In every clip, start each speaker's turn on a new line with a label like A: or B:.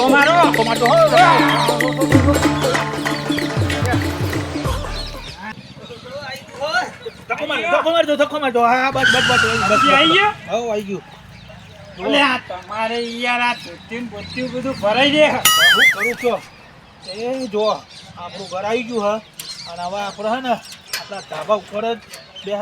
A: મારો ધક્કો મારજો હા બસ આવી ગયો આવી ગયું
B: અલે આ તમારે યાર આ ધોતીન બોતીન બધું ભરાઈ દે
A: હું કરું છો એ જો આપણું ઘર આવી ગયું હ અને હવે આપણે હે ને આપણા ધાબા ઉપર જ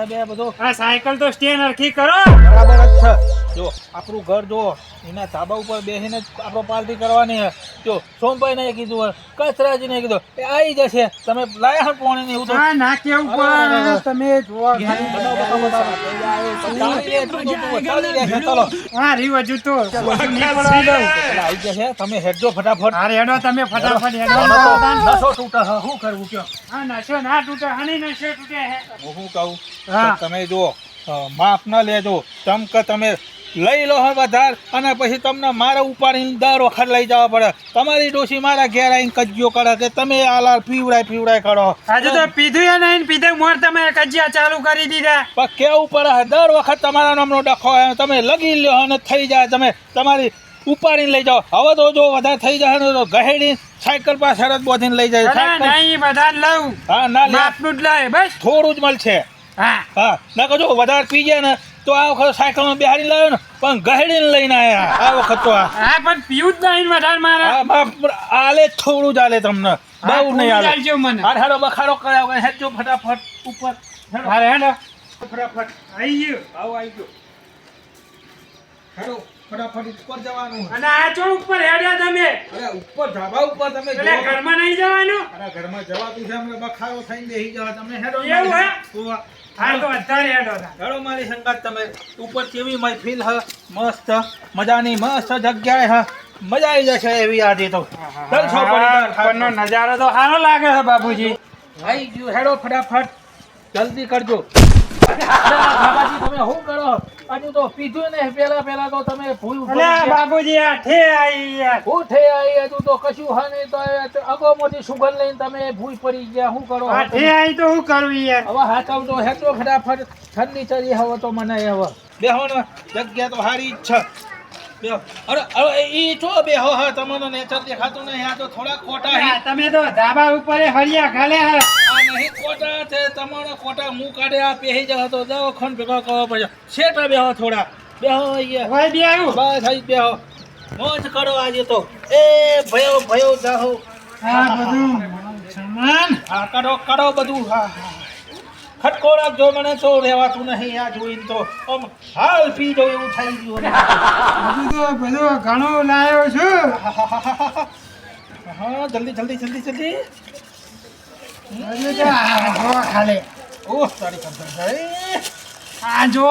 A: બે બધો
B: આ સાયકલ તો સ્ટેન્ડ હરખી કરો
A: બરાબર જ છે જો આપણું ઘર જો એના ધાબા ઉપર બેસીને જ આપણે પાર્ટી કરવાની હે જો સોમભાઈને કીધું કચરાજીને કીધું એ આવી જશે તમે લાયા હો પોણે ને એવું તો
B: હા ના કેવું પણ તમે જોવા
A: ચાલો
B: હા રીવજુ તો
A: આવી જશે તમે હેડજો ફટાફટ
B: અરે હેડો તમે ફટાફટ હેડો
A: નસો તૂટે શું કરવું કયો
B: હા નશો ના તૂટે હની નશો તૂટે હે
A: હું શું કહું
B: હા.
A: તમે જુઓ માફ ન લેજો તમ કે તમે લઈ લો હવે વધાર અને પછી તમને મારે ઉપાડીને દર વખત લઈ જવા પડે તમારી ડોશી મારા ઘેર આવીને કજિયો કરે કે તમે આલા પીવડાય કરો
B: આજે તો પીધું એ નહીં પીધું મોર તમે કજિયા ચાલુ કરી દીધા
A: પણ કેવું પડે દર વખત તમારા નામનો ડખો આવે તમે લગી લ્યો અને થઈ જાય તમે તમારી ઉપાડીને લઈ જાઓ હવે તો જો વધારે થઈ જાય ને તો ગહેડી સાયકલ પાસે શરત બોધીને લઈ જાય સાયકલ
B: નહીં બધા લઉં
A: હા ના લે
B: આપનું જ લાય બસ
A: થોડું જ મળશે
B: હા
A: હા ના કહો વધારે પી જાય ને તો આ વખત સાયકલમાં બેહાડી લાવ્યો ને પણ ગહેડીને લઈને આવ્યા આ વખત તો
B: હા પણ પીવું જ નહીં વધારે મારા
A: આલે થોડું જ આલે તમને બહુ નહીં આલે
B: ચાલજો મને
A: હાર હારો બખાડો કરાવ હેડજો ફટાફટ ઉપર
B: અરે હેડો
A: ફટાફટ
B: આવી ગયું
A: આવી ગયો હેડો ફટાફટ ઉપર જવાનું
B: અને આ ચો ઉપર હેડ્યા તમે
A: અરે ઉપર ધાબા ઉપર તમે
B: એટલે ઘરમાં નહીં જવાનું
A: અરે ઘરમાં જવાતું છે અમે બખાડો થઈને બેસી જવા તમે હેડો
B: એવું હે?
A: હા
B: હા તો વધારે હેડો
A: હેડો મારી સંગાત તમે ઉપર કેવી મહેફિલ હ મસ્ત મજાની મસ્ત જગ્યાએ હ મજા આવી જશે એવી આજે તો જલસો
B: ઉપરનો નજારો તો સારો લાગે છે બાબુજી
A: આવી ગયું હેડો ફટાફટ જલ્દી કરજો બાબાજી તમે શું કરો હજુ તો પીધું ને પેલા તો તમે ભૂલ
B: અલે બાબુજી આ ઠે આઈ યાર
A: ઉઠે આવી હજુ તો કશું હા નહીં તો અગોમોથી સુગંધ લઈને તમે ભૂલ પડી ગયા શું કરો
B: આ ઠે આઈ તો હું કરું યાર
A: હવે હાથવ તો હેડો ફટાફટ ઠંડી ચડી હવે તો મને હવે બેહો ને જગ્યા તો સારી જ છે બેહો અરે ઈ ચો બેહો હા તમને નેચર દેખાતું નહીં આ તો થોડા ખોટા હે
B: તમે તો ધાબા ઉપર હરિયા ખાલે હે
A: આ નહીં ખોટા છે તમારા ખોટા મું કાઢે આ પહેરી જાવ તો જાવ ખન ભેગા કરવો પડે શેટા બેહો થોડા બેહો અહીંયા
B: ભાઈ બી આવ્યું
A: બસ અહીં બેહો મોજ કરો આજે તો એ ભયો જાહો
B: આ બધું સામાન
A: હા કરો બધું હા ખટકો રાખજો મને તો રહેવાતું નહીં આ જોઈને તો આમ હાલ પી જો એવું થઈ ગયું
B: બધું ઘણું લાવ્યો છું
A: હા જલ્દી
B: બધું તો આ જો ખાલે
A: ઓહ તારી કંદર
B: આ જો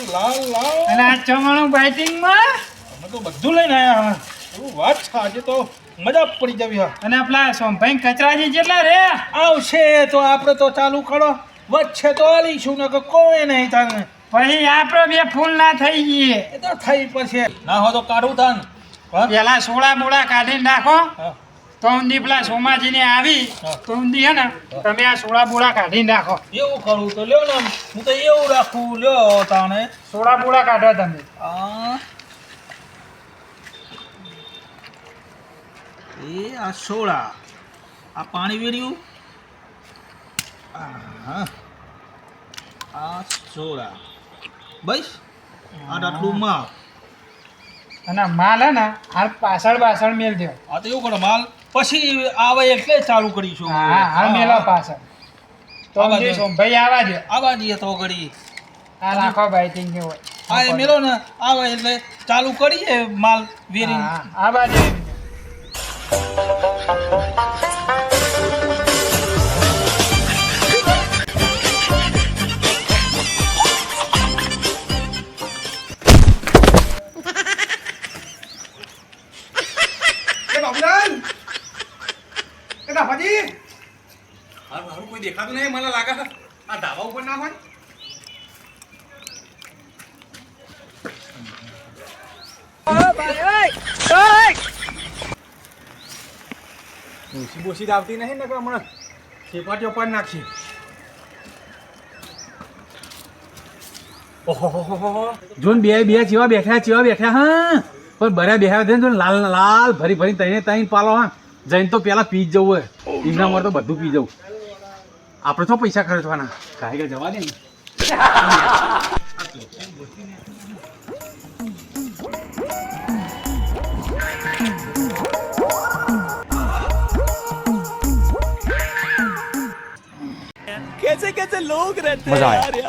A: લાલ
B: અને આ ચમણું બાઇટિંગ માં
A: અમે તો બધું લઈને આયા એવું વાત છે આજે તો મજા પડી જવી હા
B: અને આપલા સોમભાઈ કચરાજી જેટલા રે
A: આવશે તો આપણે તો ચાલુ કરો વચ્ચે તો આલીશું ને કોઈ નહીં તાને
B: પછી આપડે બે ફૂલ ના થઈ ગઈ
A: એ તો થઈ પછી ના હો તો કાઢું તાન
B: પેલા સોળા બોળા કાઢીને નાખો
A: હા
B: તો ઊંધી પેલા સોમાજીને આવી તો ઊંધી હે ને તમે આ સોળા બોળા કાઢીને નાખો
A: એવું કરું તો લ્યો ને હું તો એવું રાખું લ્યો તાણે
B: સોળા બોળા કાઢો તમે
A: આ એ આ સોળા આ પાણી વેર્યું હા આ સોળા બસ આટલું માં
B: અને માલ હે ને હાલ પાછળ મેલ દો
A: આ તો એવું કરો માલ પછી આવે એટલે ચાલુ કરીશું
B: હા હાલ મેલો પાછળ તો
A: આવા દે.
B: સોમભાઈ આવા દે
A: આવા દઈએ તો ઘડી
B: આ નાખો બાઇટિંગ ને હોય
A: આ એ મેલો ને આવે એટલે ચાલુ કરીએ માલ વેરી
B: હા આવા દે
C: કોઈ દેખાતું નહીં મને લાગે આ ધાબા ઉપર ના હોય બોસી આવતી નહીં ને હમણાં છેપાટીઓ પર નાખશે ઓહો જોન બે જેવા બેઠા હા
D: પણ બરે બેહાવ દે ને તો લાલ લાલ ભરી ભરી તઈને તઈને પાલો હા જઈને તો પેલા પી જ જવું હોય એમના માટે તો બધું પી જવું આપણે તો પૈસા ખર્ચવાના કાંઈ કે જવા દે ને મજા આવે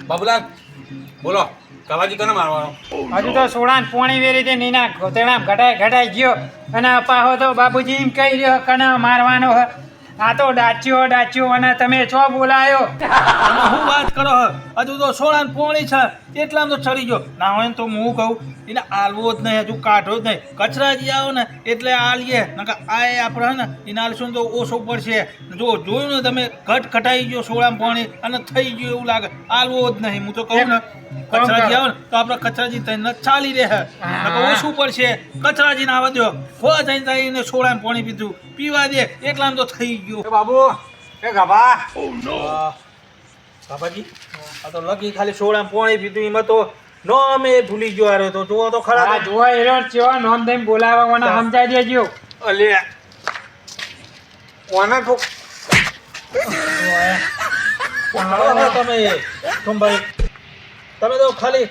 C: બાબુલાલ બોલો કવાજી કોને મારવાનો
B: હજુ તો સોળાન પોણી વેરી તે નીના ઘોતેડા ઘટાઈ ગયો અને પાહો તો બાબુજી એમ કહી રહ્યો કને મારવાનો હ આ તો ડાચ્યો અને તમે છો બોલાયો
A: તમે શું વાત કરો હો? હજુ તો સોળાન પોણી છે એટલામાં તો ચડી ગયો ના હોય ને તો હું કહું એને આલવો જ નહીં હજુ કાઢો જ નહીં કચરાજી આવો ને એટલે આલીએ નકર આ આપણે ને એને આલશું તો ઓછો પડશે જો જોયું ને તમે કટાઈ ગયો સોળામ પોણી અને થઈ ગયું એવું લાગે આલવો જ નહીં હું તો કહું ને કચરાજી આવે ને તો આપણે કચરાજી તઈને ચાલી રહે નકર ઓછું પડશે કચરાજીને આવવા દો ફો જઈને સોળાન પોણી પીધું પીવા દે એટલામાં તો થઈ ગયું
C: એ બાબુ એ ગભા
A: બાબાજી આ તો લગી ખાલી સોળામાં પોણી પીધું એમાં તો નો અમે ભૂલી ગયો હારે તો જુઓ તો ખરા
B: આ જોવા એરો ચેવો નોમ દઈને બોલાવવા મને સમજાઈ દેજો
C: અલે ઓના તો
A: તમે સોમભાઈ તમે તો ખાલી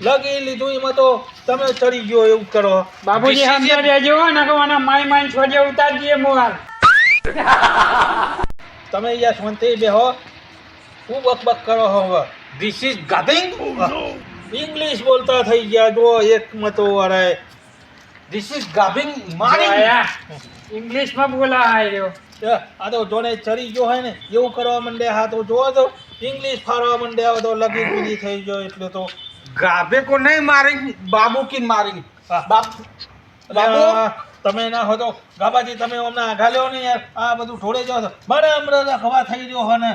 A: લગી લીધું એમાં તો તમે ચડી ગયો એવું કરો
B: બાબુજી સમજાઈ દેજો ને કે મને માઈ છોડે ઉતારી દઈએ મોહાલ
A: તમે અહીંયા શાંતિ બેહો શું બકબક કરો હો હવે
C: ધીસ ઇઝ ગધિંગ
A: ઇંગ્લિશ બોલતા થઈ ગયા જો એક મતો અરે
C: ધીસ ઇઝ ગધિંગ મારી
B: ઇંગ્લિશમાં બોલાય રહ્યો
A: આ તો જોને ચડી ગયો હોય ને એવું કરવા માંડે હા તો જોવો તો ઇંગ્લિશ ફારવા માંડે હવે તો લગી પૂરી થઈ ગયો એટલે તો
C: ગાભે કો નહીં મારી બાબુ કી મારી બાબુ
A: તમે ના હો તો ગાબાજી તમે હમણાં આઘા લ્યો ને યાર આ બધું ઠોડે જાઓ છો બરાબર ખવા થઈ ગયો હો ને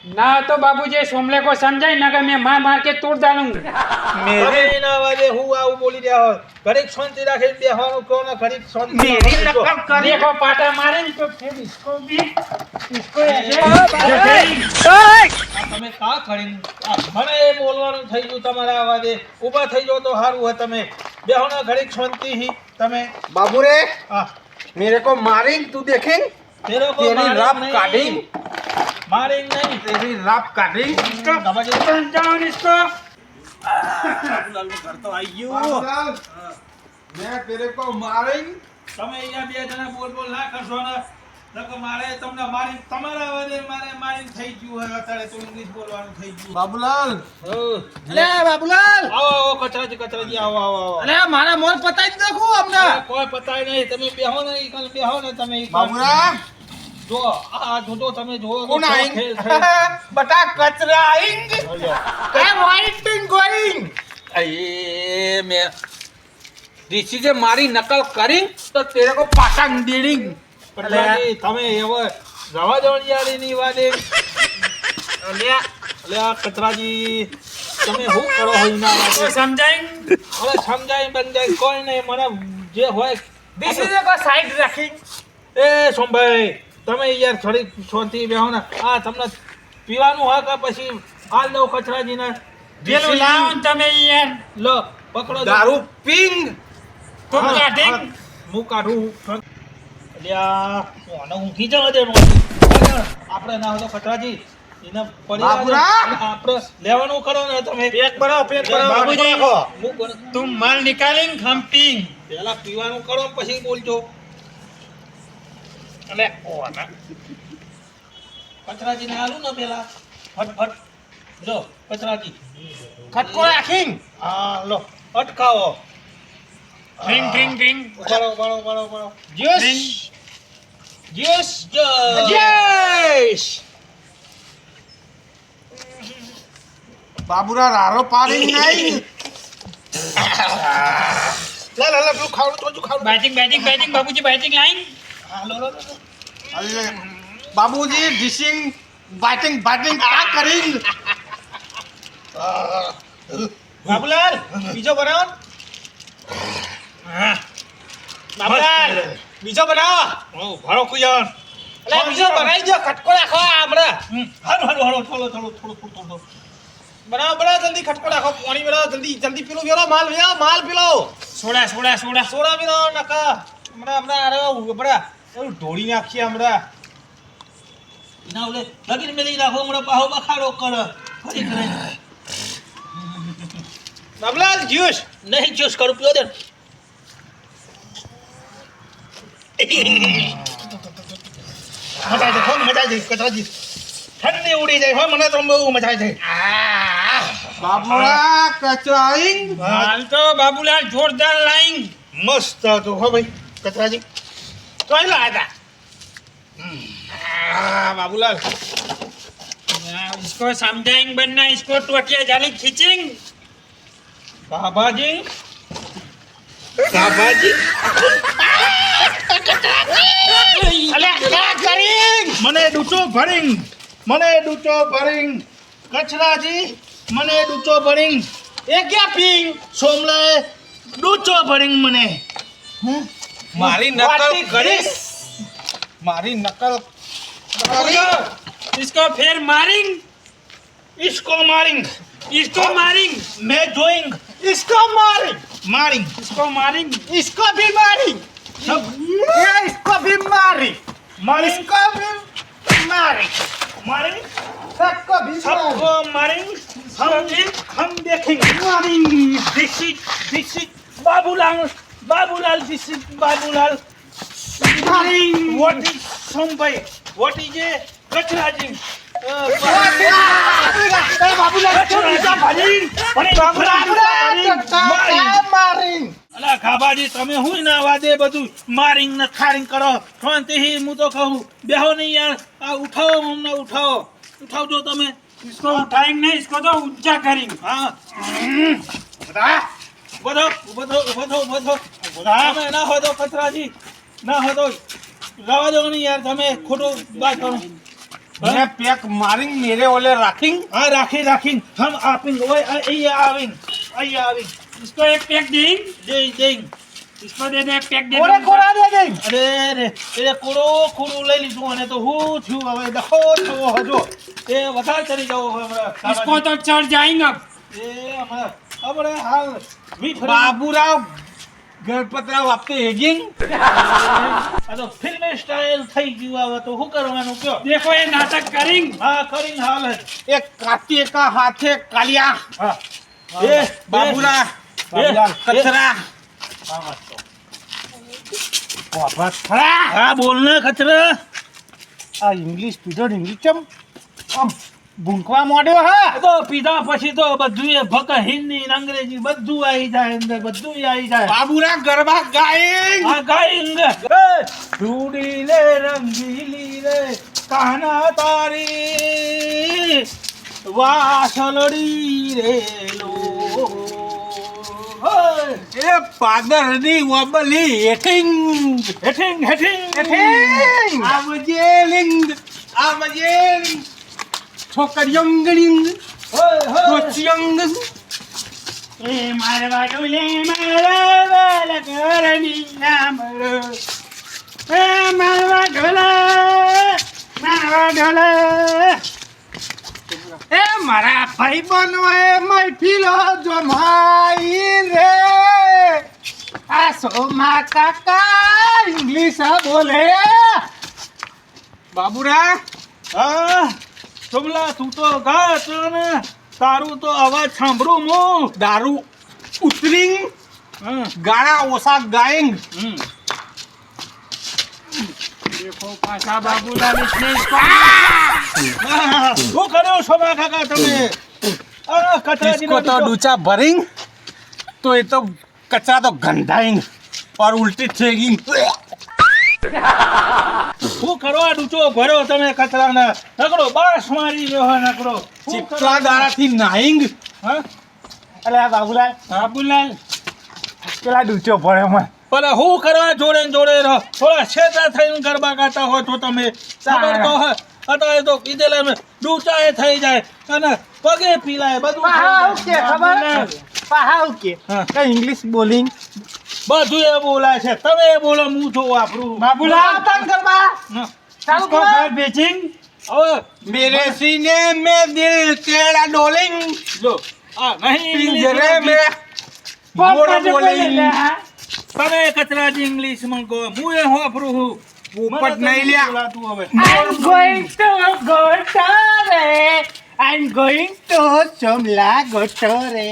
B: ના તો બાબુજી સોમલે કો સમજાય ના કે મેં માર કે તોડ ડાલું
A: તમે એના વાજે હું આવું બોલી રહ્યા હો ઘડીક શાંતિ રાખીને બેહવાનું કહો ને ઘડીક શાંતિ
C: મેરી નકલ કરી
B: देखो पाटा मारे तो फिर इसको भी इसको ऐसे
A: તમે કા કરીને મને એ બોલવાનું થઈ ગયું તમારા અવાજે ઊભા થઈ જાઓ તો સારું હોય તમે બેહો ને ઘડીક શાંતિથી તમે
C: बाबू रे
A: હા
C: मेरे को मारेंगे तू देखेंगे
A: તેરો કો
C: तेरी
A: મારેંગ
C: राप
A: નહીં.
C: काटेंगे
A: મારેંગ નહીં
C: तेरी राप काटेंगे
A: ગાબાજી
B: समझाओ इसको
A: ઘર તો આવી ગયું
C: मैं तेरे को मारेंगे
A: તમે અહીંયા બે જણા બોલ બોલ ના કરશો ને નકર મારે તમને મારી તમારા અવાજે મારી થઈ ગયું હોય અત્યારે તો ઇંગ્લિશ બોલવાનું થઈ ગયું
C: बाबूलाल
A: અલે બાબુલાલ આવો કચરાજી આવો
C: अरे हमारा मोर पता ही देखो हमने
A: કોઈ પતાય નહીં તમે બેહો ને ઈ કણ બેહો ને તમે ઈ કણ.
C: बाबूरा
A: જો આ જોજો તમે જો
C: कौन आएंगे बता कचरा आएंगे क्या वाइटिंग गोइंग अये मैं ऋषि से मारी नकल करी तो तेरे को पाटंग देंगे
A: કચરાજી તમે હવે રવા દો યારીની વાદે અલે આ કચરાજી તમે શું કરો હોય ના
B: तो
A: વાદે
B: समझाएंगे
A: હવે સમજાય બંજાય કોઈ નહીં મને જે હોય
B: ऋषि को साइड रखी
A: એ સોમભાઈ તમે યાર થોડી શાંતિ બેહો ને આ તમને પીવાનું હોય કે પછી હાલ દો કચરાજીને
B: પેલું લાવો ને તમે યાર
A: લો પકડો
C: दारू पिंग
B: તું
A: હા,
B: કાઢી
A: હા, હું કાઢું અલ્યા ઓને ઊંઘી જવા દેવાનું હતું. આપણે ના હોય તો કચરાજી એને પડી
C: બાબુરા!
A: આવે. આપણે લેવાનું કરો ને તમે પેક બનાવો
B: બાબુજી.
A: હું બન-
B: तुम माल निकालेंगे हम पींग
A: પહેલા પીવાનું કરો પછી બોલજો અને ઓને કચરાજીને આલું ને પેલા ફટ જો કચરાજી
C: खटको राखिंग
A: હા લો અટકાવો
B: ड्रिंक ड्रिंक ड्रिंक
A: બળો
B: ड्रिंक
A: Yes, yes.
C: यस बाबूरा रारो पारी नहीं
A: લા લા લા પેલું ખાવાનું થોડું ખાવાનું
B: बैटिंग बैटिंग बैटिंग बाबूजी बैटिंग लाइन
A: હા લો લો લો.
C: अरे बाबूजी डिशिंग बैटिंग बैटिंग क्या करेंगे
A: બાબુલાલ બીજો બનાવો
C: બાબુલાલ બીજો બનાવો
A: ભાડો કુયાન
C: એટલે બીજો બનાવી દો ખટકો રાખો હમણાં
A: હાલો થોડો
C: બનાવો જલ્દી ખટકો રાખો પાણી બનાવો જલ્દી પીલો વેલો માલ પીલો સોડા પીલો નકા હમણાં અરે હમણાં એવું ઢોળી નાખીએ હમણાં
A: ના ઓલે લગીન મેલી રાખો હમણાં પાહો બખાડો કર ફરી કરે
C: બાબુલાલ જ્યુસ
A: નહીં જ્યુસ કરું પીઓ દે મજા જાય કચરાજી ઠંડી ઉડી જાય હો મને તો બહુ મજા જાય
C: બાબુલા કચરાઈંગ
B: હાલ તો બાબુલાલ જોરદાર લાઈન
A: મસ્ત હતો હો ભાઈ કચરાજી
C: કઈ લાયા હતા બાબુલાલ
B: इसको समझाएंगे बनना इसको टोटिया जाली खींचेंगे
A: બાબાજી
C: અલે ક્યાં કરી
A: મને ડૂચો ભરીંગ કચરાજી મને ડૂચો ભરીંગ
C: એ ક્યાં પીંગ
A: સોમલાએ ડૂચો ભરીંગ મને
C: મારી નકલ કરીશ
A: મારી નકલ
B: इसको फिर मारेंगे
A: इसको मारिंग
B: मैं जोइंग
C: इसको मारिंग
B: इसको मारेंगे
C: इसको भी मारिंग ये इसको भी मारिंग इसको भी मारिंग
A: मारिंग
C: सबको भी
A: सबको मारिंग हम देखेंगे this is Babulal this is Babulal what is somebody what is a कचराजी અલા ખાબાજી તમે હું ના વાદે બધું મારિંગ ને ખારિંગ કરો શાંતિથી હું તો કહું બેહો નહીં યાર આ ઉઠાવો અમને ઉઠાવજો તમે
B: इसको उठाएंगे नहीं इसको तो ऊंचा करेंगे
A: હા બધો તમે ના હોય તો કચરાજી ના હોય તો રવા દો નહીં યાર તમે ખોટું વાત કરો
C: मैं पैक मारिंग मेरे ओले रखिंग
A: हाँ राखी हम आपिंग ओए અહીંયા આવીંગ
B: इसको एक पैक देंगे
A: દેંગ
B: इसको दे दे एक पैक दे
C: कोरे
B: दो।
C: कोरा दे दे
A: અરે એ કોડું લઈ લીધું અને તો હું થયું હવે ડખો થયો હજો એ વધારે ચડી જાવ હમણાં
B: इसको तो चढ़ जाएंगे अब
A: એ હમણાં હાલ
C: बाबूराव गणपतराव आपके एजिंग
A: આ તો ફિલ્મ સ્ટાઇલ થઈ ગયું હવે તો શું કરવાનું કયો
B: देखो ये नाटक करेंगे
A: હા કરીને હાલ જ
C: एक काटे का हाथे कालिया
A: હા
C: बाबूरा
A: बाबूलाल,
C: कचरा
A: હા બોલ ને ખચરા
C: આ ઇંગ્લિશ પીધો ઇંગ્લિશ ચમ આમ ભૂંકવા માંડ્યો હા
A: તો પીધા પછી તો બધું એ ભક હિન્દી ને અંગ્રેજી બધું આવી જાય અંદર બધું આવી જાય
C: બાબુરા ગરબા ગાઈંગ
A: આ ગાઈંગ રૂડી લે રંગીલી રે કાના તારી વાસલડી રે લો
C: એ પાદરની વબલી હેઠિંગ
A: હેઠિંગ
C: આવજેલિંગ છોકરીઓંગલિંગ કોચિયોંગ
B: ए मारवा डोले मारवा करनी नाम ए मारवा ढोला
C: એ મારા ભાઈ બનો એ મૈફિલો જમાઈ રે આ સોમા કાકા ઇંગ્લિશ બોલે બાબુરા
A: હા સોમલા તું તો ગા તો ને તારું તો અવાજ સાંભળું હું
C: દારૂ ઉતરિંગ
A: હા
C: ગાળા ઓસા ગાઈંગ
B: देखो पासा बाबूलाल इसने इसको
A: શું કર્યો સોમા કાકા તમે આ કચરાજીનો
C: इसको तो
A: દીકરો.
C: डूचा भरिंग तो ये तो कचरा तो गंधाइंग और उल्टी थेगिंग
A: શું કરવા ડૂચો ભર્યો તમે કચરાને નકરો બાસ મારી રહ્યો નકરો
C: चिपला दाराથી નાઈંગ
A: હા
C: અલે આ બાબુલાલ
B: बाबूलाल
C: પેલા ડૂચો ભર્યો માં
A: પણ હું કરવા જોડે ને જોડે રહો થોડા છેતા થઈને ગરબા ગાતા હોય તો તમે ખબર તો હોય અત્યારે તો કીધેલા ને ડૂચાએ થઈ જાય અને પગે પીલાય બધું થઈ જાય.
C: પાહાવ કે
A: બાબુલાલ.
C: પાહાવ કે
A: હા.
C: કઈ ઇંગ્લિશ બોલિંગ
A: બધું એ બોલાય છે તમે એ બોલો હું જો વાપરું
B: બાબુલા
A: ના.
B: इसको घर बेचिंग
A: હવે
C: मेरे सीने में दिल तेरा डोलिंग
A: જો આ નહીં
C: पिंजरे
A: ઇંગ્લિશ
C: में मोर बोलिंग
A: તમે કચરાજી ઇંગ્લિશમાં કહો હું એ વાપરું છું
C: પોપટ નહીં લ્યા.
A: બોલાતું હવે
B: I'm going to Gotore. I'm going to Chomla Gotore.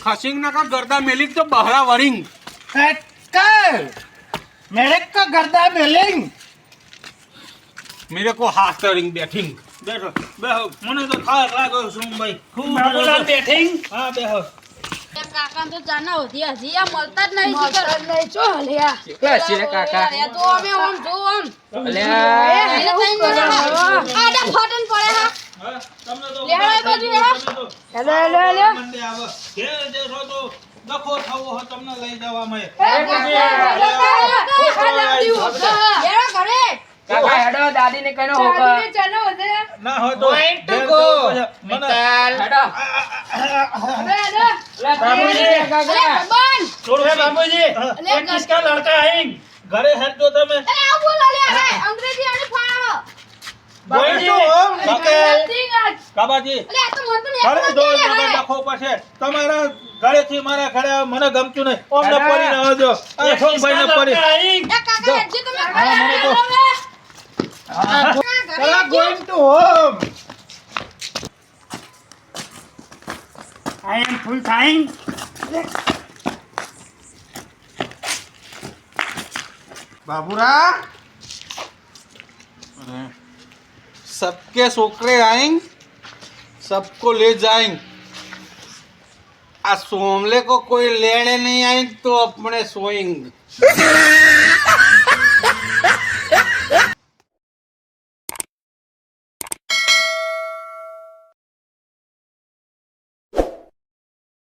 C: खसिंग ना का गर्दा मेलिक तो बहरा वरिंग
B: कल मेरे को गर्दा मिलिंग
C: मेरे को हाथ रिंग बैठिंग
A: બેઠો બેહો મને તો થાક લાગ્યો છું ભાઈ ખૂબ
B: बाबूलाल बैठिंग
A: હા બેહો
E: કાકા તો જાના હોતી હજી આ મળતા જ નહીં ચો હલ્યા
C: કેટલા છે કાકા?
E: તો અમે ઓમ જો ઓમ આડા ફોટન પડે હા
A: હા તમને તો
E: લે આ બાજુ લે
A: તમે તો
E: હેલો હેલો હેલો
A: મંડે આવે ઘેર દેશો તો ડખો થવો હોય તમને લઈ જવા મેં
F: કાકા હેડો દાદી ને કઈનો હોક
A: ના હોય તો
B: Going to
A: ઘેર
B: go.
A: જવું પડશે. મને
F: હેડો
B: बाबूजी
A: થોડું
B: अरे बाबूजी
A: हाँ।
B: ये किसका लड़का है
A: ઘરે હેડજો તમે
B: बाबूजी
A: કાબાજી ઘરે જો ડખો પડશે તમારા ઘરેથી મારા ઘરે આવે, મને ગમતું નહીં ઓમને પડીને આવજો આ
B: ये
A: સોમભાઈ
B: किसका
A: ને પડી
B: लड़का है going to home I am full time
C: बाबूरा सबके सोकरे आएंगे सबको ले जाएंगे आ सोमले को कोई लेने नहीं आएंगे तो अपने सोएंगे